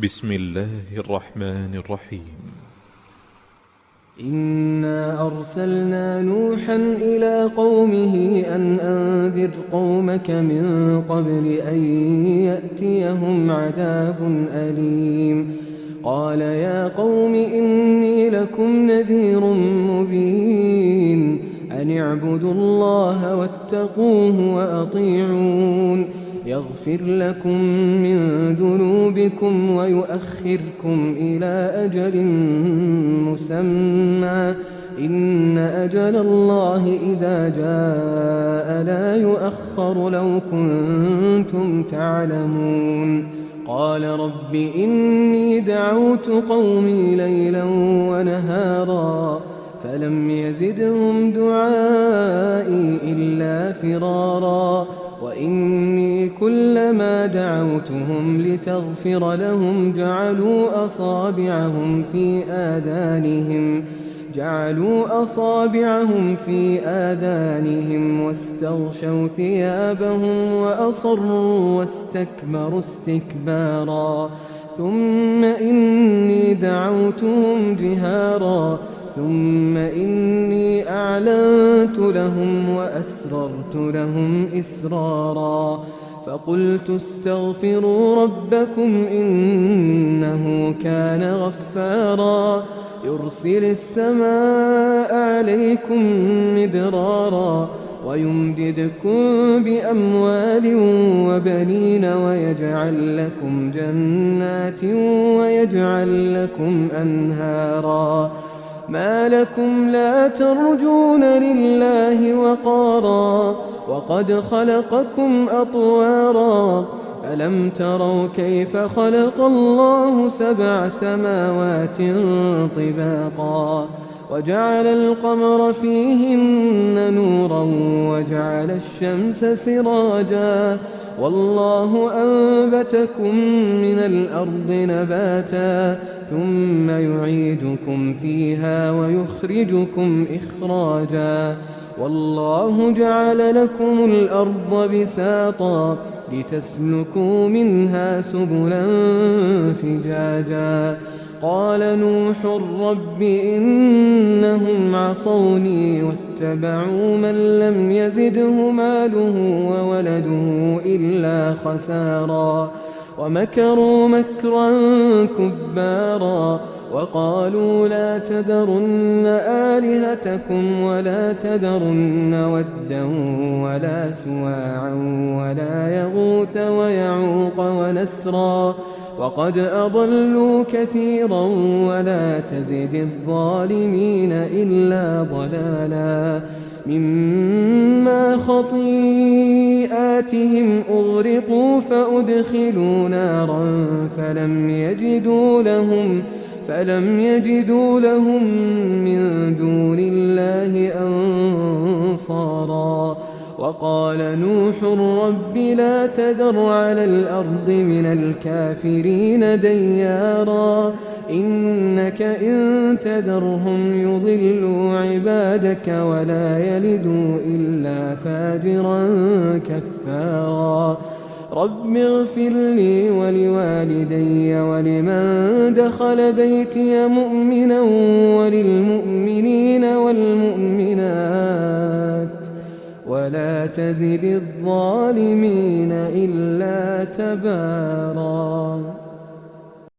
بسم الله الرحمن الرحيم. إنا أرسلنا نوحا إلى قومه أن أنذر قومك من قبل أن يأتيهم عذاب أليم. قال يا قوم إني لكم نذير مبين أن اعبدوا الله واتقوه وأطيعون يغفر لكم من ذنوبكم ويؤخركم إلى أجل مسمى إن أجل الله إذا جاء لا يؤخر لو كنتم تعلمون. قال رب إني دعوت قومي ليلا ونهارا فلم يزدهم دعائي إلا فرارا وإني كلما دعوتهم لتغفر لهم جعلوا أصابعهم في آذانهم واستغشوا ثيابهم وأصروا واستكبروا استكبارا ثم إني دعوتهم جهارا ثم إني أعلنت لهم وأسررت لهم إسرارا فقلت استغفروا ربكم إنه كان غفارا يرسل السماء عليكم مدرارا ويمددكم بأموال وبنين ويجعل لكم جنات ويجعل لكم أنهارا ما لكم لا ترجون لله وقارا وقد خلقكم أطوارا ألم تروا كيف خلق الله 7 سماوات طباقا وجعل القمر فيهن نورا وجعل الشمس سراجا والله أنبتكم من الأرض نباتا ثم يعيدكم فيها ويخرجكم إخراجا والله جعل لكم الأرض بساطا لتسلكوا منها سبلا فجاجا قال نوح رب إنهم عصوني واتبعوا من لم يزده ماله وولده إلا خسارا ومكروا مكرا كبارا وقالوا لا تذرن آلهتكم ولا تذرن ودا ولا سواعا ولا يغوث ويعوق ونسرا وقد أضلوا كثيرا ولا تزد الظالمين إلا ضلالا مما خطيئاتهم أغرقوا فأدخلوا نارا فلم يجدوا لهم من دون الله أنصارا وقال نوح رب لا تذر على الأرض من الكافرين ديارا إنك إن تذرهم يضلوا عبادك ولا يلدوا إلا فاجرا كفارا رب اغفر لي ولوالدي ولمن دخل بيتي مؤمنا وللمؤمنين والمؤمنات ولا تزد الظالمين إلا تبارا.